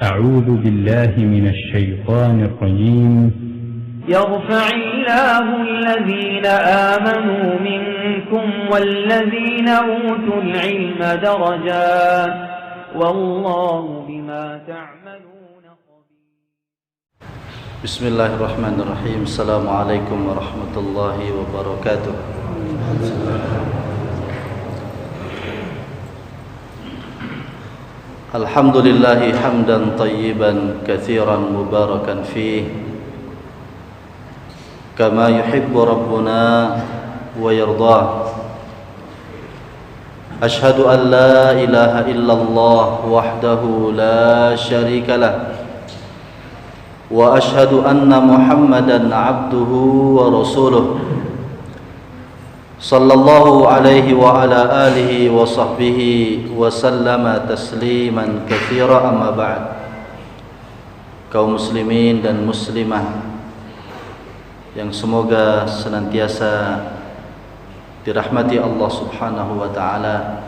أعوذ بالله من الشيطان الرجيم. يرفع الله الذين آمنوا منكم والذين أوتوا العلم درجات والله بما تعملون خبير. بسم الله الرحمن الرحيم. السلام عليكم ورحمة الله وبركاته. الحمد لله حمدا طيبا كثيرا مباركا فيه كما يحب ربنا ويرضاه. أشهد أن لا إله إلا الله وحده لا شريك له، وأشهد أن محمدا عبده ورسوله صلى الله عليه وعلى آله وصحبه وسلم تسليما كثيرا. أما بعد. Kaum muslimin dan muslimah yang semoga senantiasa dirahmati Allah Subhanahu wa taala,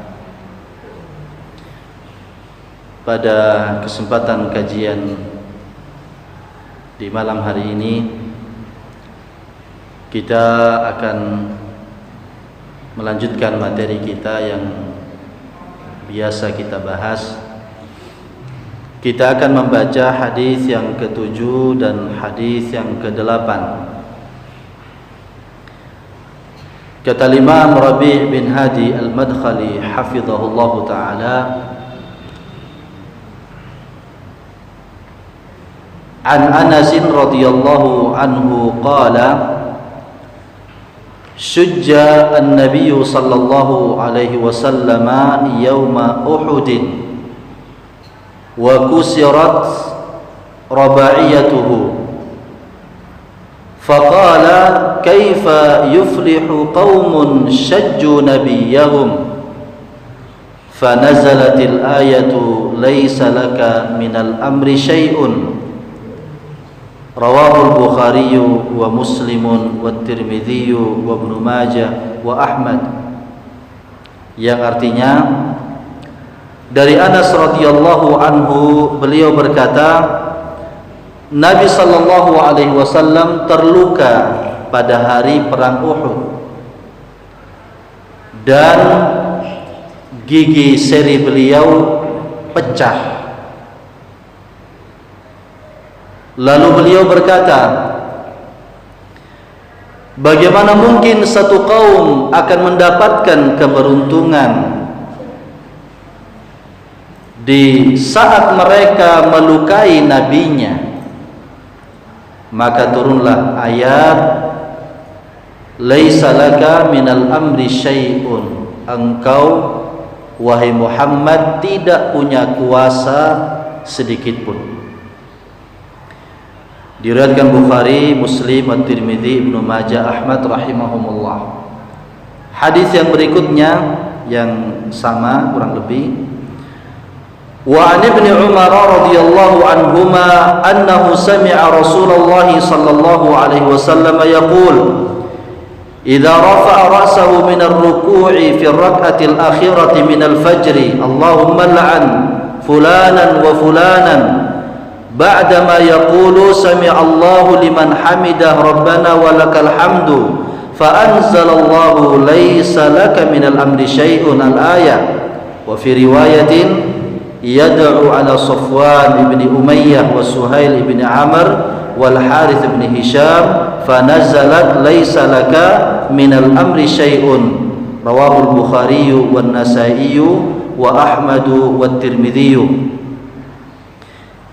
pada kesempatan kajian di malam hari ini kita akan melanjutkan materi kita yang biasa kita bahas. Kita akan membaca hadis yang ke-7 dan hadis yang ke-8. Kata Imam Rabi' bin Hadi Al-Madkhali hafizahullah ta'ala, an Anas radhiyallahu anhu qala syujja an-nabiy sallallahu alaihi wasallam yawma Uhud wa kusirat raba'iyatuhu faqala kaifa yuflihu qaumun shajju nabiyyahum fanazalatil ayatu laysa laka minal amri syai'un Rawahul Bukhari wa Muslimun wa Tirmidzi wa Ibnu Majah wa Ahmad, yang artinya dari Anas radhiyallahu anhu, beliau berkata, Nabi sallallahu alaihi wasallam terluka pada hari perang Uhud dan gigi seri beliau pecah. Lalu beliau berkata, bagaimana mungkin satu kaum akan mendapatkan keberuntungan di saat mereka melukai nabinya? Maka turunlah ayat, laisa laka minal amri syai'un, engkau wahai Muhammad tidak punya kuasa sedikit pun. Diriwayatkan Bukhari, Muslim, At-Tirmidzi, Ibnu Majah, Ahmad rahimahumullah. Hadis yang berikutnya yang sama kurang lebih. Wa an Ibnu Umar radhiyallahu anhuma annahu sami'a Rasulullah sallallahu alaihi wasallam yaqul idza rafa'a ra'sahu min ar-ruku'i fi ar-rak'ati al-akhirati min al-fajr Allahumma la'an fulanan wa fulanan ba'dama yaqulu sami'allahu liman hamidah rabbana walakal hamdu fa anzalallahu laysa laka minal amri syai'un al-ayah. Wa fi riwayatin yad'u ala Safwan ibn Umayyah wa Suhail ibn Amr wal Harith ibn Hisham fa nazalat laysa laka minal amri syai'un. Rawahul Bukhari wan Nasa'i wa Ahmad wa Tirmidzi.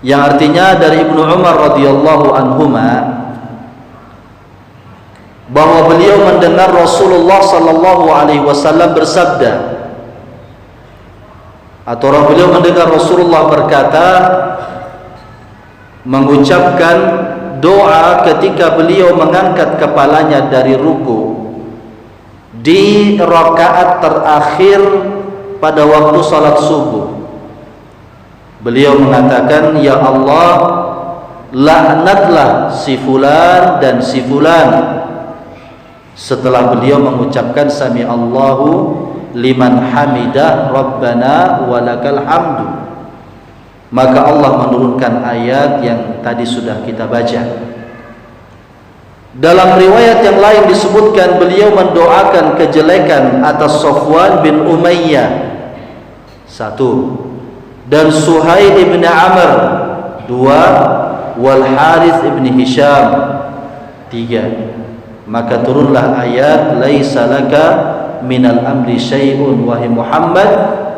Yang artinya dari Ibnu Umar radhiyallahu anhuma bahwa beliau mendengar Rasulullah sallallahu alaihi wasallam bersabda, atau beliau mendengar Rasulullah berkata, mengucapkan doa ketika beliau mengangkat kepalanya dari ruku di rakaat terakhir pada waktu salat subuh. Beliau mengatakan, ya Allah, laknatlah si fulan dan si fulan. Setelah beliau mengucapkan sami Allahu liman hamidah rabbana walakal hamdu. maka Allah menurunkan ayat yang tadi sudah kita baca. Dalam riwayat yang lain disebutkan beliau mendoakan kejelekan atas Safwan bin Umayyah, 1, dan Suhail bin Amr, 2, wal Harith bin Hisham, 3. Maka turunlah ayat laisa laka minal amri syai'un wahai Muhammad,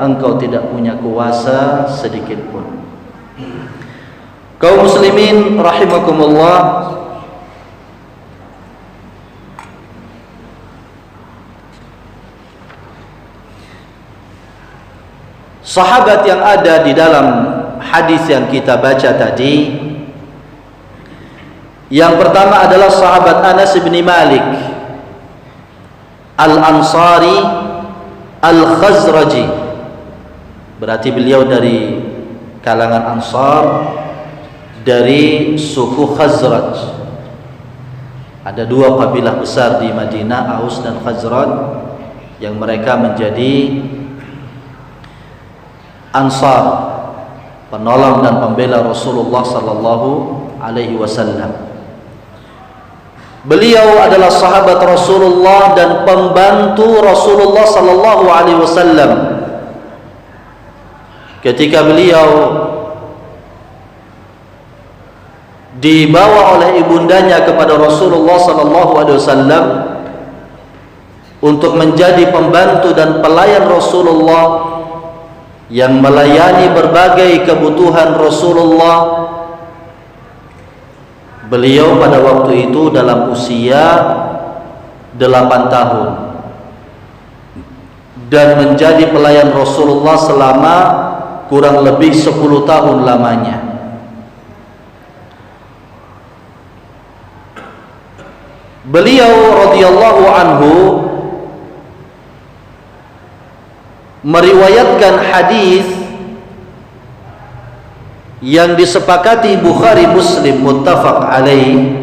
engkau tidak punya kuasa sedikit pun. Kaum muslimin rahimakumullah, sahabat yang ada di dalam hadis yang kita baca tadi, yang pertama adalah sahabat Anas bin Malik Al-Ansari Al-Khazraji, berarti beliau dari kalangan Ansar, dari suku Khazraj. Ada 2 kabilah besar di Madinah, Aus dan Khazraj, yang mereka menjadi Ansar, penolong dan pembela Rasulullah sallallahu alaihi wasallam. Beliau adalah sahabat Rasulullah dan pembantu Rasulullah sallallahu alaihi wasallam. Ketika beliau dibawa oleh ibundanya kepada Rasulullah sallallahu alaihi wasallam untuk menjadi pembantu dan pelayan Rasulullah yang melayani berbagai kebutuhan Rasulullah, beliau pada waktu itu dalam usia 8 tahun dan menjadi pelayan Rasulullah selama kurang lebih 10 tahun lamanya. Beliau radhiyallahu anhu meriwayatkan hadis yang disepakati Bukhari Muslim muttafaq alaih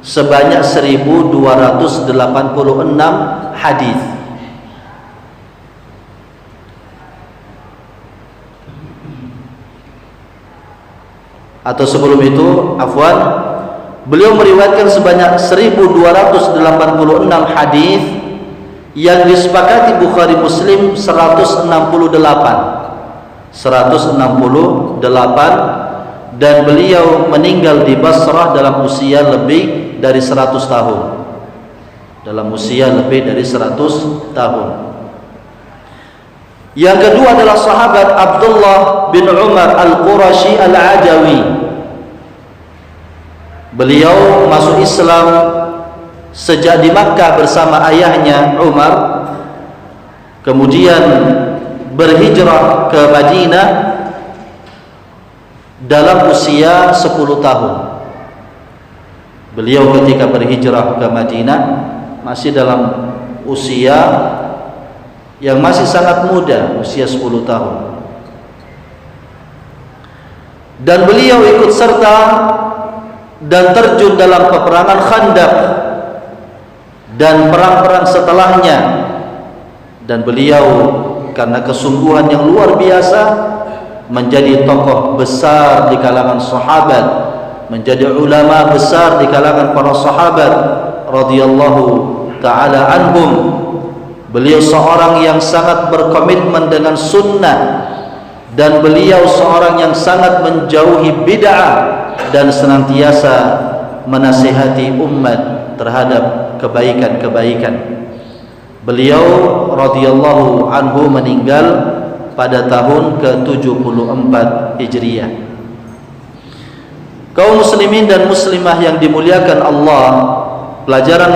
sebanyak 1286 hadis. Atau sebelum itu, afwan, beliau meriwayatkan sebanyak 1286 hadis yang disepakati Bukhari Muslim 168, dan beliau meninggal di Basrah dalam usia lebih dari 100 tahun. Dalam usia lebih dari 100 tahun. Yang kedua adalah sahabat Abdullah bin Umar Al-Qurashi Al-Adawi. Beliau masuk Islam sejak di Makkah bersama ayahnya Umar, kemudian berhijrah ke Madinah dalam usia 10 tahun. Beliau ketika berhijrah ke Madinah masih dalam usia yang masih sangat muda, usia 10 tahun. Dan beliau ikut serta dan terjun dalam peperangan Khandaq dan perang-perang setelahnya, dan beliau karena kesungguhan yang luar biasa menjadi tokoh besar di kalangan sahabat, menjadi ulama besar di kalangan para sahabat radhiyallahu taala anhum. Beliau seorang yang sangat berkomitmen dengan sunnah, dan beliau seorang yang sangat menjauhi bid'ah dan senantiasa menasihati umat terhadap kebaikan-kebaikan. Beliau radhiyallahu anhu meninggal pada tahun ke-74 Hijriah. Kaum muslimin dan muslimah yang dimuliakan Allah, pelajaran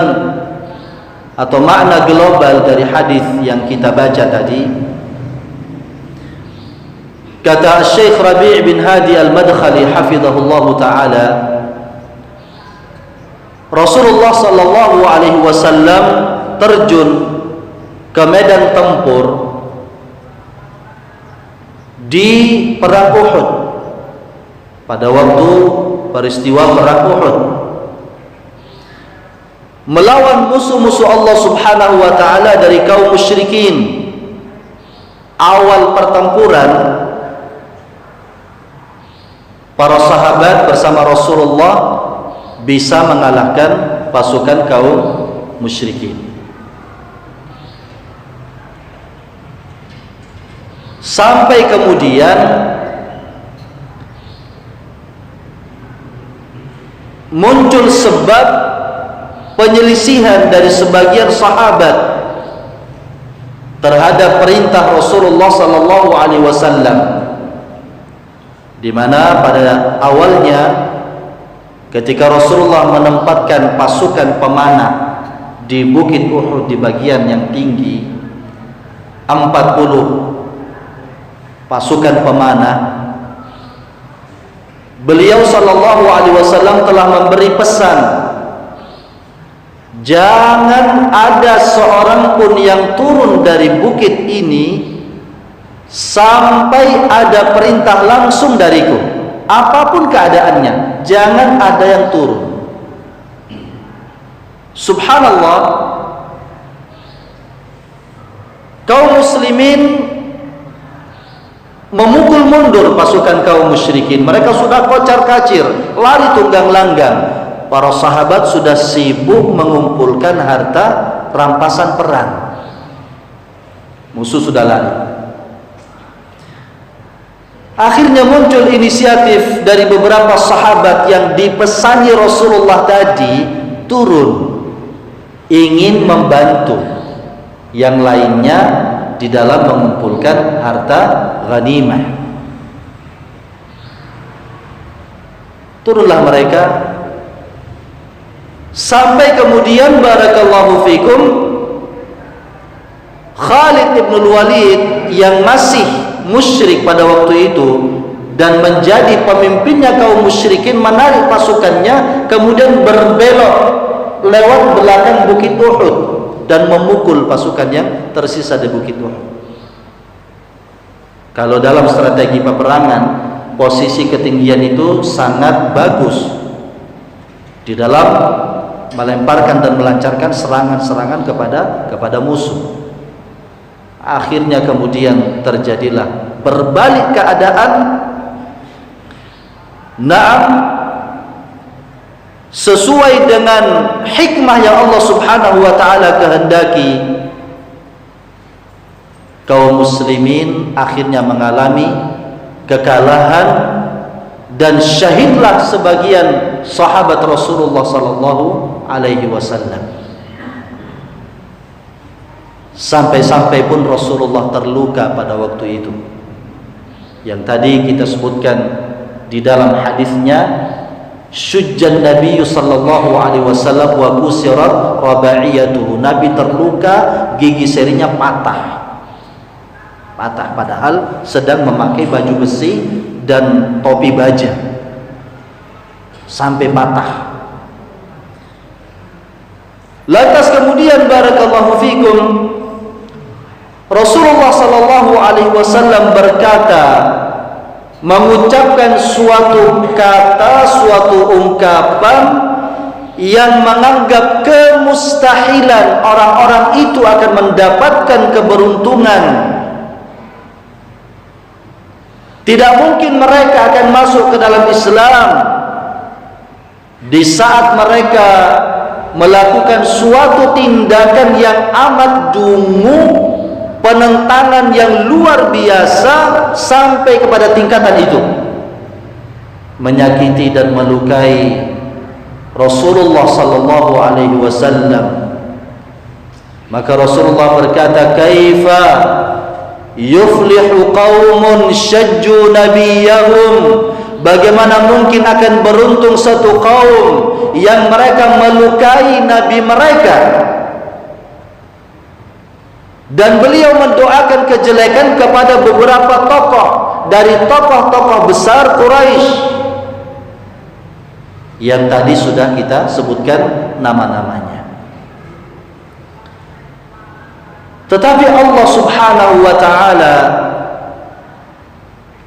atau makna global dari hadis yang kita baca tadi, kata Syekh Rabi' bin Hadi Al-Madkhali hafizahullahu taala, Rasulullah sallallahu alaihi wasallam terjun ke medan tempur di perang Uhud pada waktu peristiwa perang Uhud, melawan musuh-musuh Allah Subhanahu wa taala dari kaum musyrikin. Awal pertempuran para sahabat bersama Rasulullah bisa mengalahkan pasukan kaum musyrikin. Sampai kemudian muncul sebab penyelisihan dari sebagian sahabat terhadap perintah Rasulullah sallallahu alaihi wasallam, di mana pada awalnya ketika Rasulullah menempatkan pasukan pemanah di Bukit Uhud di bagian yang tinggi, 40 pasukan pemanah, beliau sallallahu alaihi wasallam telah memberi pesan, jangan ada seorang pun yang turun dari bukit ini sampai ada perintah langsung dariku, apapun keadaannya, jangan ada yang turun. Subhanallah, kaum muslimin memukul mundur pasukan kaum musyrikin. Mereka sudah kocar-kacir, lari tunggang langgang. Para sahabat sudah sibuk mengumpulkan harta rampasan perang. Musuh sudah lari. Akhirnya muncul inisiatif dari beberapa sahabat yang dipesani Rasulullah tadi turun, ingin membantu yang lainnya di dalam mengumpulkan harta ghanimah. Turunlah mereka, sampai kemudian barakallahu fikum Khalid ibn Walid yang masih musyrik pada waktu itu dan menjadi pemimpinnya kaum musyrikin menarik pasukannya, kemudian berbelok lewat belakang Bukit Uhud dan memukul pasukan yang tersisa di Bukit Uhud. Kalau dalam strategi peperangan, posisi ketinggian itu sangat bagus di dalam melemparkan dan melancarkan serangan-serangan kepada musuh. Akhirnya kemudian terjadilah berbalik keadaan. Naam, sesuai dengan hikmah yang Allah Subhanahu wa taala kehendaki, kaum muslimin akhirnya mengalami kekalahan dan syahidlah sebagian sahabat Rasulullah sallallahu alaihi wasallam. Sampai-sampai pun Rasulullah terluka pada waktu itu, yang tadi kita sebutkan di dalam hadisnya, syujjan Nabi sallallahu alaihi wasallam wa kusirat rabaiyatuhu. Nabi terluka, gigi serinya patah. Padahal sedang memakai baju besi dan topi baja, sampai patah. Lantas kemudian barakallahu fikum, Rasulullah sallallahu alaihi wasallam berkata, mengucapkan suatu kata, suatu ungkapan yang menganggap kemustahilan orang-orang itu akan mendapatkan keberuntungan. Tidak mungkin mereka akan masuk ke dalam Islam di saat mereka melakukan suatu tindakan yang amat dungu, penentangan yang luar biasa sampai kepada tingkatan itu, menyakiti dan melukai Rasulullah sallallahu alaihi wasallam. Maka Rasulullah berkata, kaifa yuflihu qaumun syajju nabiyahum, bagaimana mungkin akan beruntung satu kaum yang mereka melukai nabi mereka. Dan beliau mendoakan kejelekan kepada beberapa tokoh dari tokoh-tokoh besar Quraisy yang tadi sudah kita sebutkan nama-namanya. Tetapi Allah Subhanahu wa taala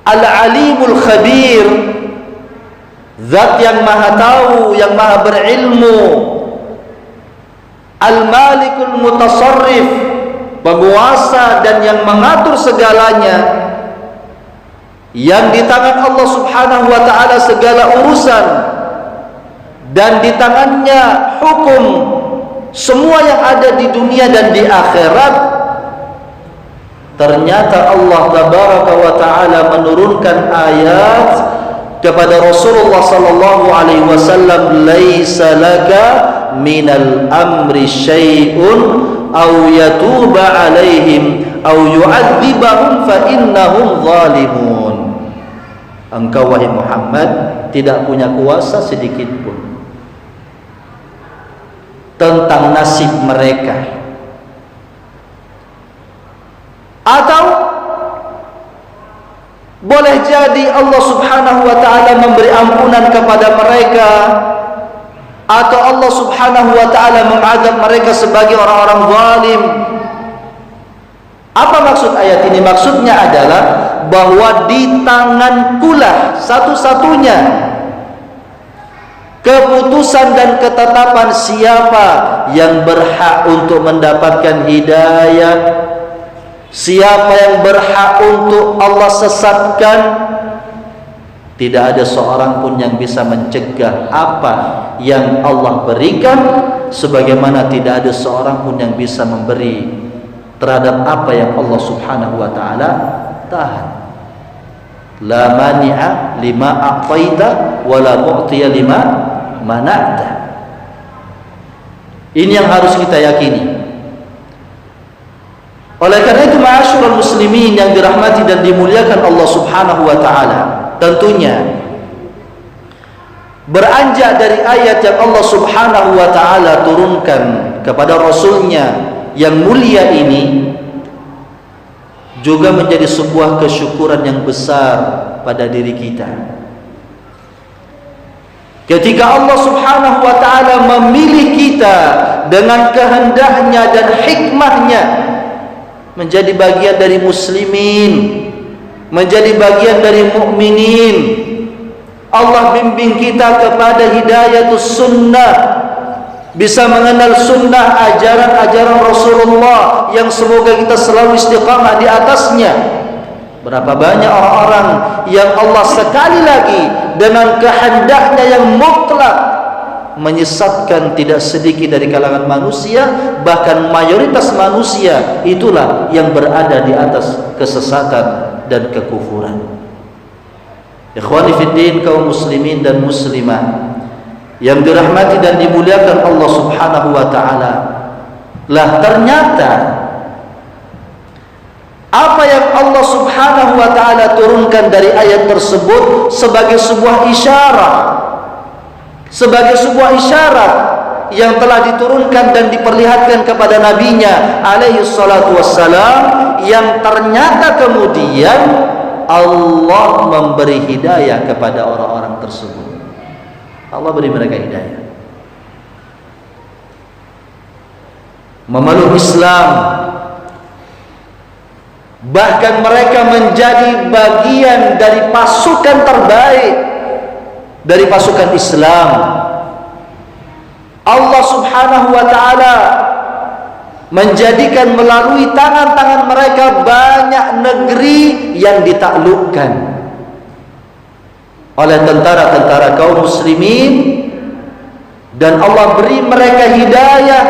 Al-Alimul Khabir, zat yang maha tahu, yang maha berilmu, Al-Malikul Mutasarrif, penguasa dan yang mengatur segalanya, yang di tangan Allah Subhanahu wa ta'ala segala urusan, dan di tangannya hukum semua yang ada di dunia dan di akhirat, ternyata Allah Tabaraka wa ta'ala menurunkan ayat kepada Rasulullah sallallahu alaihi wasallam, laisa laka minal amri syai'un aw yatuba alaihim aw yu'adzibahum fa innahum zalimun. Engkau wahai Muhammad tidak punya kuasa sedikit pun tentang nasib mereka, atau boleh jadi Allah Subhanahu wa ta'ala memberi ampunan kepada mereka, atau Allah Subhanahu wa ta'ala mengadab mereka sebagai orang-orang zalim. Apa maksud ayat ini? Maksudnya adalah bahwa di tangankulah satu-satunya keputusan dan ketetapan siapa yang berhak untuk mendapatkan hidayah, siapa yang berhak untuk Allah sesatkan. Tidak ada seorang pun yang bisa mencegah apa yang Allah berikan, sebagaimana tidak ada seorang pun yang bisa memberi terhadap apa yang Allah Subhanahu wa ta'ala tahan. La mani'a lima a'taita wa la mu'tiya lima mana'ta. Ini yang harus kita yakini. Oleh karena itu, ma'asyiral muslimin yang dirahmati dan dimuliakan Allah Subhanahu wa ta'ala, tentunya beranjak dari ayat yang Allah Subhanahu wa ta'ala turunkan kepada Rasulnya yang mulia ini juga menjadi sebuah kesyukuran yang besar pada diri kita. Ketika Allah Subhanahu wa ta'ala memilih kita dengan kehendaknya dan hikmahnya menjadi bagian dari muslimin, menjadi bagian dari mukminin, Allah bimbing kita kepada hidayatus sunnah, bisa mengenal sunnah, ajaran-ajaran Rasulullah yang semoga kita selalu istiqamah di atasnya. Berapa banyak orang-orang yang Allah sekali lagi dengan kehendaknya yang mutlak menyesatkan tidak sedikit dari kalangan manusia, bahkan mayoritas manusia itulah yang berada di atas kesesatan dan kekufuran. Ikhwani fiddin, kaum muslimin dan muslimah yang dirahmati dan dimuliakan Allah Subhanahu wa ta'ala, lah ternyata apa yang Allah Subhanahu wa ta'ala turunkan dari ayat tersebut sebagai sebuah isyarat yang telah diturunkan dan diperlihatkan kepada nabinya alaihi salatu wassalam, yang ternyata kemudian Allah memberi hidayah kepada orang-orang tersebut. Allah beri mereka hidayah, memeluk Islam, bahkan mereka menjadi bagian dari pasukan terbaik dari pasukan Islam. Allah Subhanahu wa ta'ala menjadikan melalui tangan-tangan mereka banyak negeri yang ditaklukkan oleh tentara-tentara kaum muslimin, dan Allah beri mereka hidayah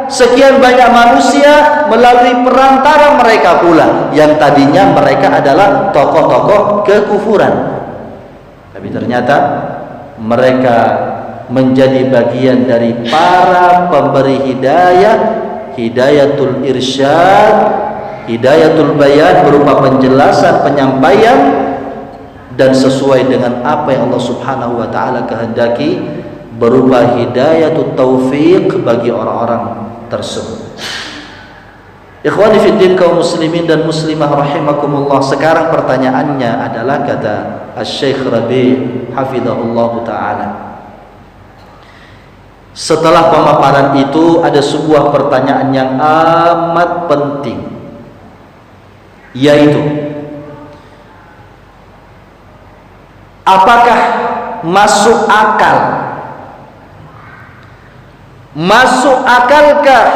sekian banyak manusia melalui perantara mereka pula yang tadinya mereka adalah tokoh-tokoh kekufuran, tapi ternyata mereka menjadi bagian dari para pemberi hidayah, hidayatul irsyad, hidayatul bayan berupa penjelasan, penyampaian, dan sesuai dengan apa yang Allah Subhanahu wa ta'ala kehendaki berupa hidayatul taufiq bagi orang-orang tersebut. Ikhwani fiddin, kaum muslimin dan muslimah rahimakumullah, sekarang pertanyaannya adalah, kata Asy-Syaikh Rabi' hafizahullah ta'ala, setelah pemaparan itu ada sebuah pertanyaan yang amat penting, yaitu apakah masuk akalkah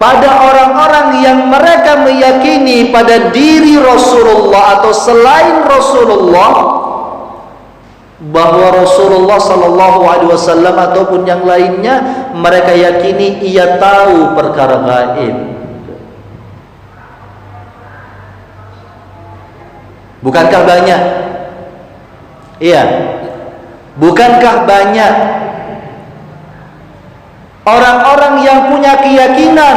pada orang-orang yang mereka meyakini pada diri Rasulullah atau selain Rasulullah, bahwa Rasulullah sallallahu alaihi wasallam ataupun yang lainnya mereka yakini ia tahu perkara gaib. Bukankah banyak? Iya. Bukankah banyak orang-orang yang punya keyakinan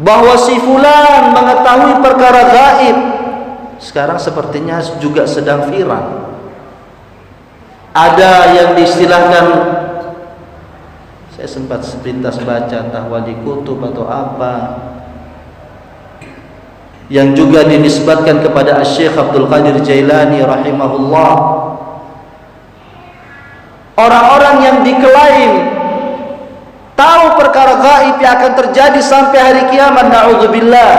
bahwa si fulan mengetahui perkara gaib, sekarang sepertinya juga sedang viral. Ada yang diistilahkan, saya sempat sepintas baca entah wali kutub atau apa, yang juga dinisbatkan kepada Syekh Abdul Qadir Jailani rahimahullah. Orang-orang yang diklaim tahu perkara gaib yang akan terjadi sampai hari kiamat, na'udzubillah,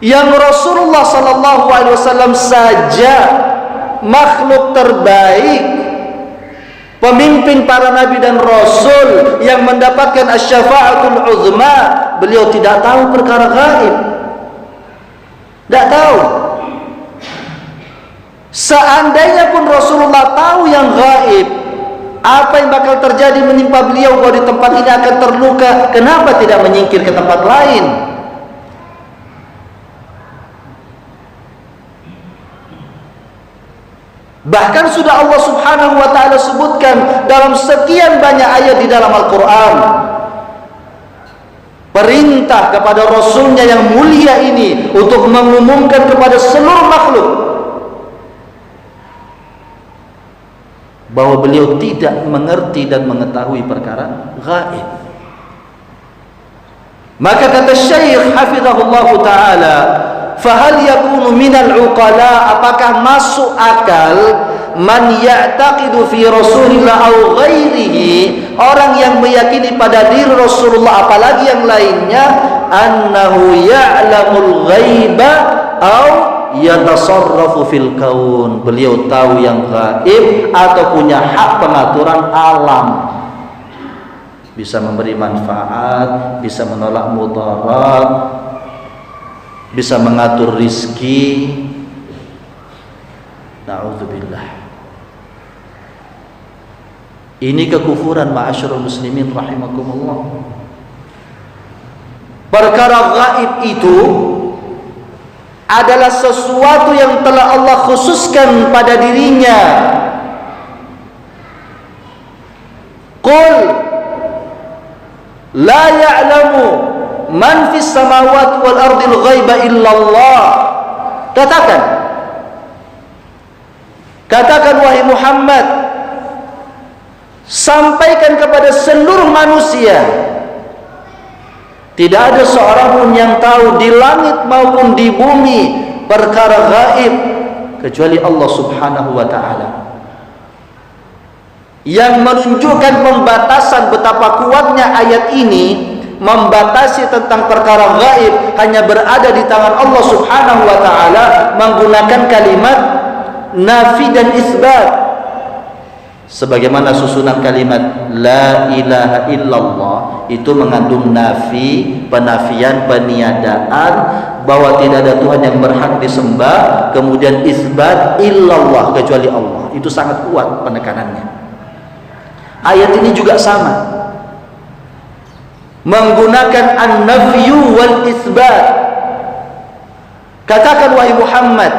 yang Rasulullah sallallahu alaihi wasallam saja makhluk terbaik, pemimpin para nabi dan rasul yang mendapatkan asy-syafa'atul uzma, beliau tidak tahu perkara gaib. Tidak tahu. Seandainya pun Rasulullah tahu yang gaib, apa yang bakal terjadi menimpa beliau kalau di tempat ini akan terluka, kenapa tidak menyingkir ke tempat lain? Bahkan sudah Allah subhanahu wa ta'ala sebutkan dalam sekian banyak ayat di dalam Al-Quran, perintah kepada Rasulnya yang mulia ini untuk mengumumkan kepada seluruh makhluk bahwa beliau tidak mengerti dan mengetahui perkara gaib. Maka kata Syekh hafizahullah ta'ala, fahal yakunu minal uqala, apakah masuk akal man ya'taqidu fi Rasulillah au ghairihi, orang yang meyakini pada diri Rasulullah apalagi yang lainnya, annahu ya'lamul ghaiba au yatasarrafu fil kaun, beliau tahu yang gaib atau punya hak pengaturan alam, bisa memberi manfaat, bisa menolak mudarat, bisa mengatur rizki. Na'udzubillah. Ini kekufuran ma'asyiral muslimin rahimakumullah. Perkara gaib itu adalah sesuatu yang telah Allah khususkan pada dirinya. Qul la ya'lamu man fis samawati wal ardil ghaiba illallah. Katakan wahai Muhammad, sampaikan kepada seluruh manusia, tidak ada seorang pun yang tahu di langit maupun di bumi perkara gaib kecuali Allah subhanahu wa ta'ala. Yang menunjukkan pembatasan betapa kuatnya ayat ini, membatasi tentang perkara gaib hanya berada di tangan Allah subhanahu wa ta'ala, menggunakan kalimat nafi dan isbat. Sebagaimana susunan kalimat la ilaha illallah itu mengandung nafi, penafian, peniadaan bahwa tidak ada Tuhan yang berhak disembah, kemudian isbat illallah, kecuali Allah. Itu sangat kuat penekanannya. Ayat ini juga sama, menggunakan an-nafyu wal isbat. Katakan wahai Muhammad,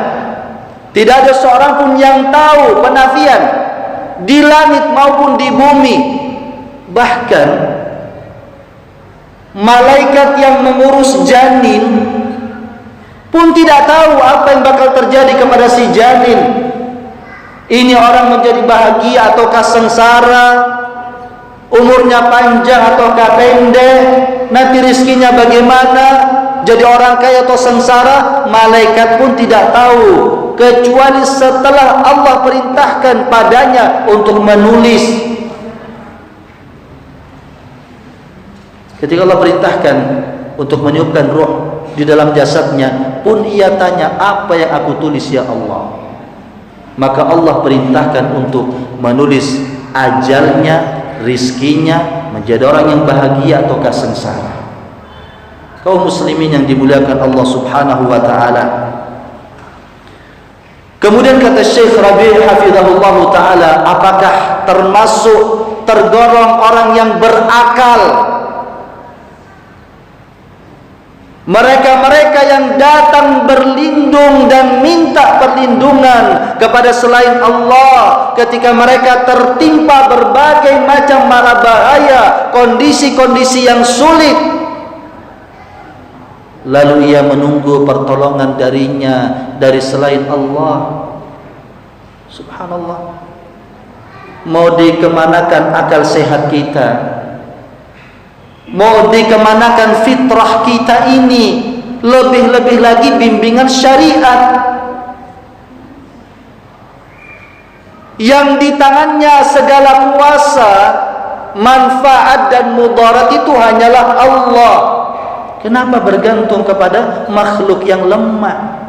tidak ada seorang pun yang tahu penafian di langit maupun di bumi. Bahkan malaikat yang mengurus janin pun tidak tahu apa yang bakal terjadi kepada si janin. Ini orang menjadi bahagia ataukah sengsara, umurnya panjang ataukah pendek, nanti rizkinya bagaimana, jadi orang kaya atau sengsara, malaikat pun tidak tahu kecuali setelah Allah perintahkan padanya untuk menulis. Ketika Allah perintahkan untuk meniupkan ruh di dalam jasadnya, pun ia tanya, apa yang aku tulis ya Allah? Maka Allah perintahkan untuk menulis ajalnya, rizkinya, menjadi orang yang bahagia ataukah sengsara. Kaum muslimin yang dimuliakan Allah Subhanahu wa taala. Kemudian kata Syekh Rabi' hafizahullah taala, apakah termasuk tergolong orang yang berakal? Mereka-mereka yang datang berlindung dan minta perlindungan kepada selain Allah ketika mereka tertimpa berbagai macam mara bahaya, kondisi-kondisi yang sulit, lalu ia menunggu pertolongan darinya dari selain Allah. Subhanallah. Mau dikemanakan akal sehat kita? Mau dikemanakan fitrah kita ini? Lebih-lebih lagi bimbingan syariat yang di tangannya segala kuasa, manfaat dan mudarat itu hanyalah Allah. Kenapa bergantung kepada makhluk yang lemah?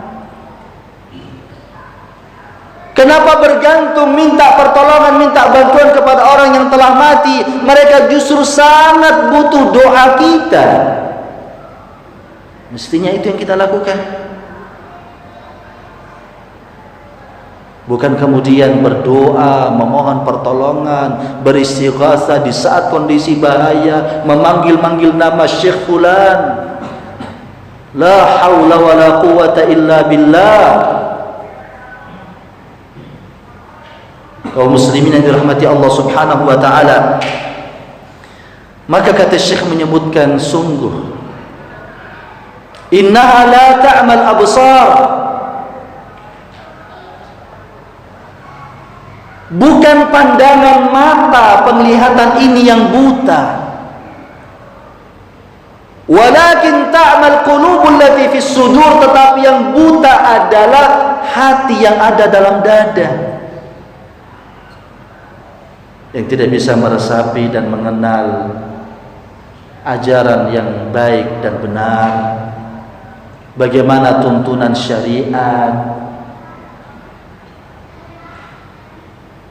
Kenapa bergantung minta pertolongan, minta bantuan kepada orang yang telah mati? Mereka justru sangat butuh doa kita. Mestinya itu yang kita lakukan. Bukan kemudian berdoa, memohon pertolongan, beristighatsah di saat kondisi bahaya, memanggil-manggil nama Syekh fulan. La haula wala quwata illa billah. Kaum muslimin yang dirahmati Allah Subhanahu wa taala. Maka kata Syekh menyebutkan, sungguh innaha la ta'mal absar. Bukan pandangan mata, penglihatan ini yang buta. Walakin ta'mal qulubul lati fis sudur, tetapi yang buta adalah hati yang ada dalam dada, yang tidak bisa meresapi dan mengenal ajaran yang baik dan benar, bagaimana tuntunan syariat.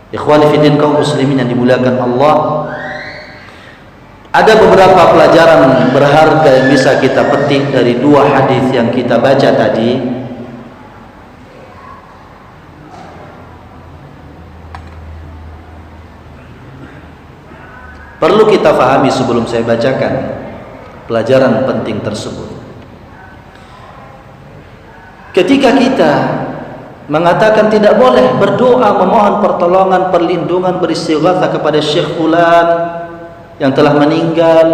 Ikhwani fillah kaum muslimin yang dimuliakan Allah, ada beberapa pelajaran berharga yang bisa kita petik dari dua hadis yang kita baca tadi. Perlu kita fahami sebelum saya bacakan pelajaran penting tersebut. Ketika kita mengatakan tidak boleh berdoa, memohon pertolongan, perlindungan, beristighatsah kepada Syekh fulan yang telah meninggal,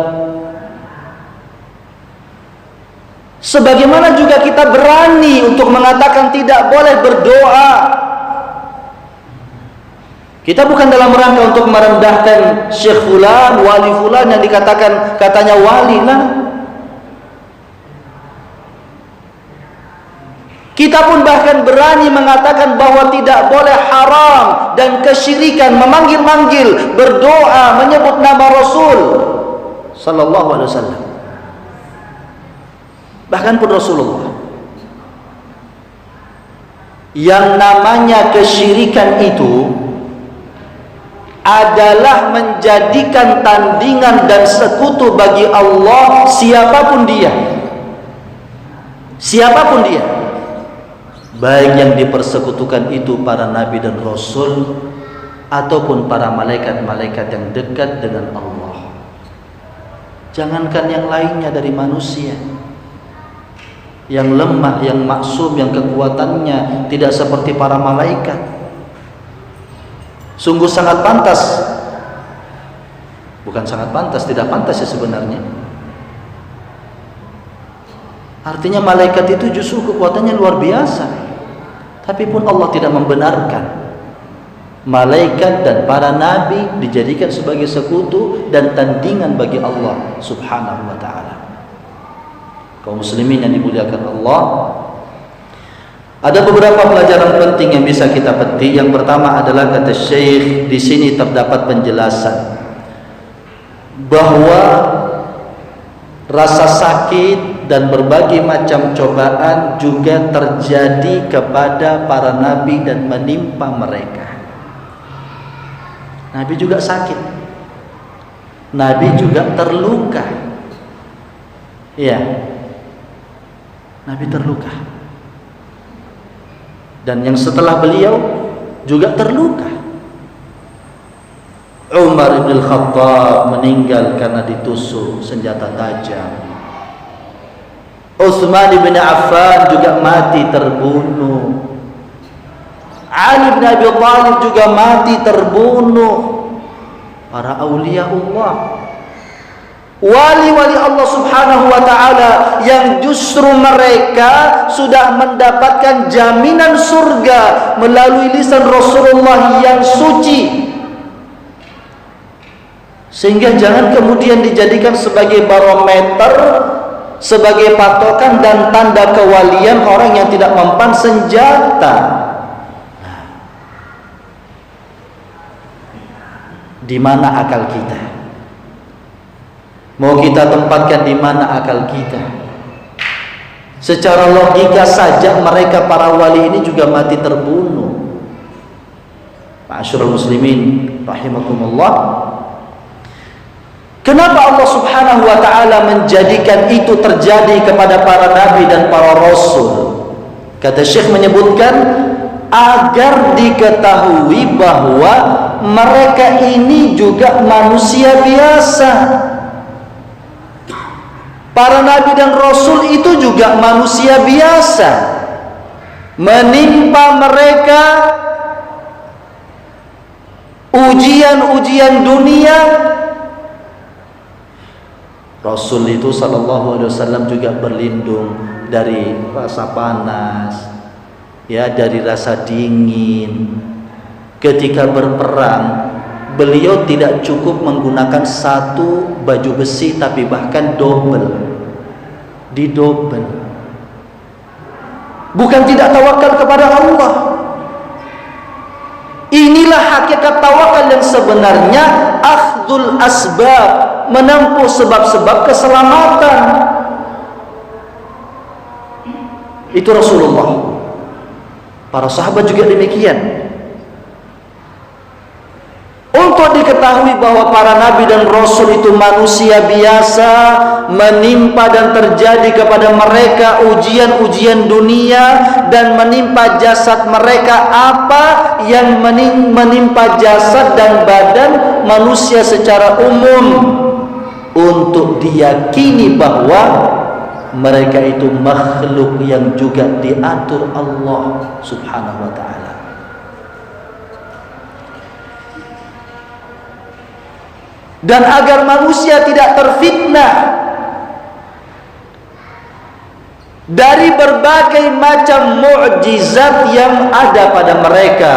sebagaimana juga kita berani untuk mengatakan tidak boleh berdoa. Kita bukan dalam rangka untuk merendahkan Syekh fulan, wali fulan yang dikatakan katanya wali lah. Kita pun bahkan berani mengatakan bahwa tidak boleh haram dan kesyirikan memanggil-manggil, berdoa, menyebut nama Rasul sallallahu alaihi wasallam. Bahkan pun Rasulullah, yang namanya kesyirikan itu adalah menjadikan tandingan dan sekutu bagi Allah siapapun dia. Siapapun dia. Baik yang dipersekutukan itu para nabi dan rasul ataupun para malaikat-malaikat yang dekat dengan Allah. Jangankan yang lainnya dari manusia yang lemah, yang maksum, yang kekuatannya tidak seperti para malaikat. Sungguh sangat pantas, bukan sangat pantas, tidak pantas ya sebenarnya. Artinya malaikat itu justru kekuatannya luar biasa, tapi pun Allah tidak membenarkan malaikat dan para nabi dijadikan sebagai sekutu dan tandingan bagi Allah Subhanahu wa ta'ala. Kaum muslimin yang dimuliakan Allah, ada beberapa pelajaran penting yang bisa kita petik. Yang pertama adalah kata Syekh, di sini terdapat penjelasan bahwa rasa sakit dan berbagai macam cobaan juga terjadi kepada para nabi dan menimpa mereka. Nabi juga sakit. Nabi juga terluka. Iya, Nabi terluka. Dan yang setelah beliau juga terluka. Umar bin Khattab meninggal karena ditusuk senjata tajam. Utsman bin Affan juga mati terbunuh. Ali bin Abi Thalib juga mati terbunuh. Para aulia Allah, wali-wali Allah subhanahu wa ta'ala, yang justru mereka sudah mendapatkan jaminan surga melalui lisan Rasulullah yang suci. Sehingga jangan kemudian dijadikan sebagai barometer, sebagai patokan dan tanda kewalian orang yang tidak mempan senjata. Di mana akal kita? Mau kita tempatkan di mana akal kita? Secara logika saja mereka para wali ini juga mati terbunuh. Ma'asyiral muslimin rahimakumullah. Kenapa Allah subhanahu wa ta'ala menjadikan itu terjadi kepada para nabi dan para rasul? Kata Syekh menyebutkan, agar diketahui bahwa mereka ini juga manusia biasa. Para nabi dan rasul itu juga manusia biasa. Menimpa mereka ujian-ujian dunia. Rasul itu sallallahu alaihi wasallam juga berlindung dari rasa panas, ya, dari rasa dingin. Ketika berperang, beliau tidak cukup menggunakan satu baju besi, tapi bahkan double, didobel. Bukan tidak tawakal kepada Allah. Inilah hakikat tawakal yang sebenarnya, akhdul asbab, menempuh sebab-sebab keselamatan. Itu Rasulullah. Para sahabat juga demikian. Untuk diketahui bahwa para nabi dan rasul itu manusia biasa, menimpa dan terjadi kepada mereka ujian-ujian dunia, dan menimpa jasad mereka apa yang menimpa jasad dan badan manusia secara umum, untuk diyakini bahwa mereka itu makhluk yang juga diatur Allah subhanahu wa ta'ala. Dan agar manusia tidak terfitnah dari berbagai macam mukjizat yang ada pada mereka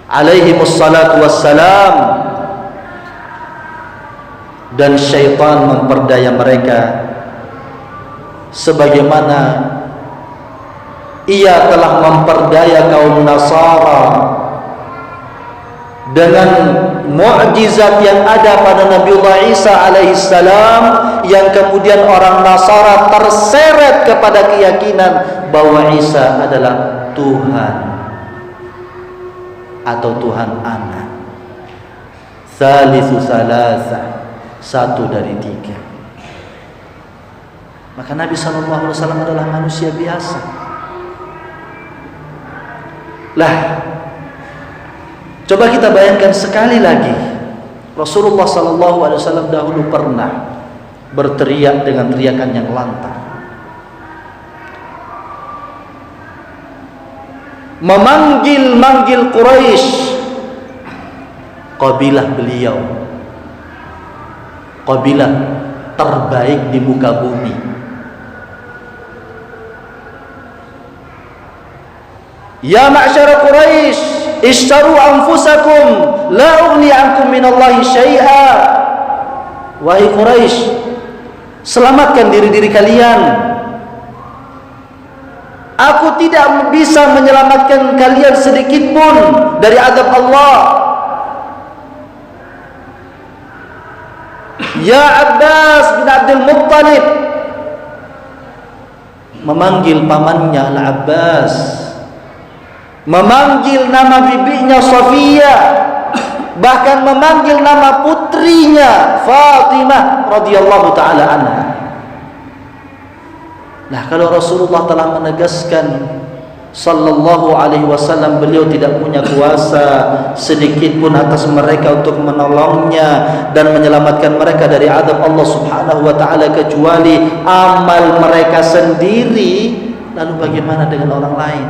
alaihimus salatu wassalam, dan syaitan memperdaya mereka sebagaimana ia telah memperdaya kaum Nasara dengan mukjizat yang ada pada Nabiullah Isa alaihissalam, yang kemudian orang Nasara terseret kepada keyakinan bahwa Isa adalah Tuhan atau Tuhan anak, Thalithu Thalatha, satu dari tiga. Maka Nabi SAW adalah manusia biasa. Lah, coba kita bayangkan sekali lagi, Rasulullah SAW dahulu pernah berteriak dengan teriakan yang lantang, memanggil Quraisy, kabilah beliau, kabilah terbaik di muka bumi. Ya ma'syara Quraisy, ishtaru anfusakum, la ughni ankum minallahi syai'a. Wahai Quraisy, selamatkan diri-diri kalian. Aku tidak bisa menyelamatkan kalian sedikit pun dari azab Allah. Ya Abbas bin Abdul Muttalib, memanggil pamannya Al-Abbas, memanggil nama bibinya Safiyah, bahkan memanggil nama putrinya Fatimah radhiyallahu taala anha. Nah, kalau Rasulullah telah menegaskan sallallahu alaihi wasallam beliau tidak punya kuasa sedikit pun atas mereka untuk menolongnya dan menyelamatkan mereka dari azab Allah Subhanahu wa taala kecuali amal mereka sendiri, lalu bagaimana dengan orang lain?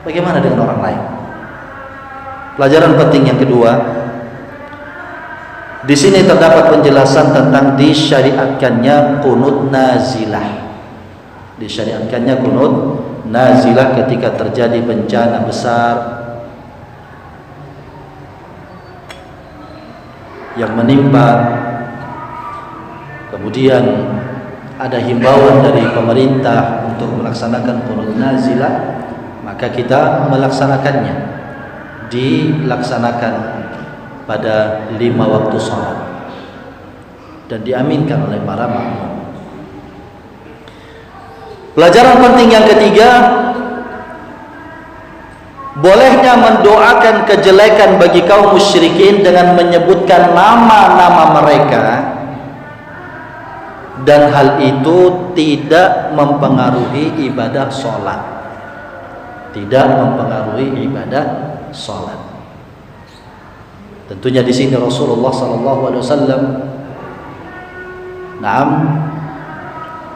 Bagaimana dengan orang lain? Pelajaran penting yang kedua, di sini terdapat penjelasan tentang disyariatkannya qunut nazilah. Disyariatkannya qunut nazilah ketika terjadi bencana besar yang menimpa, kemudian ada himbauan dari pemerintah untuk melaksanakan qunut nazilah, maka kita melaksanakannya, dilaksanakan pada 5 waktu salat dan diaminkan oleh para makmum. Pelajaran penting yang ketiga, bolehnya mendoakan kejelekan bagi kaum musyrikin dengan menyebutkan nama-nama mereka, dan hal itu tidak mempengaruhi ibadah sholat. Tidak mempengaruhi ibadah sholat. Tentunya di sini Rasulullah SAW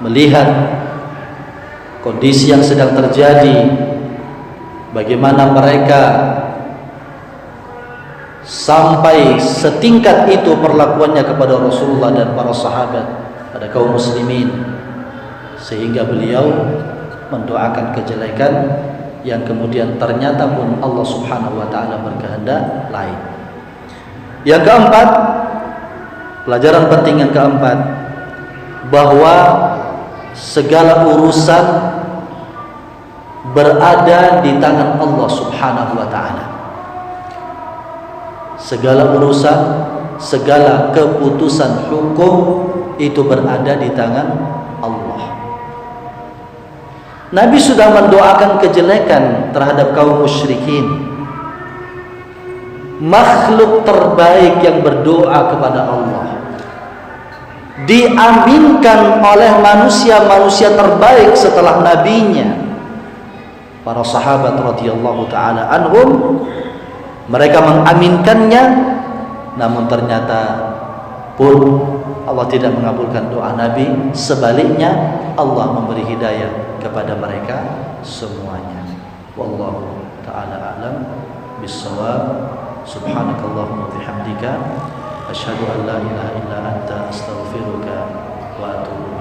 melihat kondisi yang sedang terjadi, bagaimana mereka sampai setingkat itu perlakuannya kepada Rasulullah dan para sahabat, pada kaum muslimin, sehingga beliau mendoakan kejelekan yang kemudian ternyata pun Allah Subhanahu wa taala berkehendak lain. Yang keempat, pelajaran penting yang keempat, bahwa segala urusan berada di tangan Allah Subhanahu wa taala. Segala urusan, segala keputusan hukum itu berada di tangan Allah. Nabi sudah mendoakan kejelekan terhadap kaum musyrikin. Makhluk terbaik yang berdoa kepada Allah diaminkan oleh manusia-manusia terbaik setelah nabinya, para sahabat radhiyallahu taala anhum. Mereka mengaminkannya, namun ternyata pun Allah tidak mengabulkan doa Nabi. Sebaliknya Allah memberi hidayah kepada mereka semuanya. Wallahu taala a'lam bissawab. Subhanakallahumma bihamdika asyhadu an la ilaha illa anta astaghfiruka wa atubu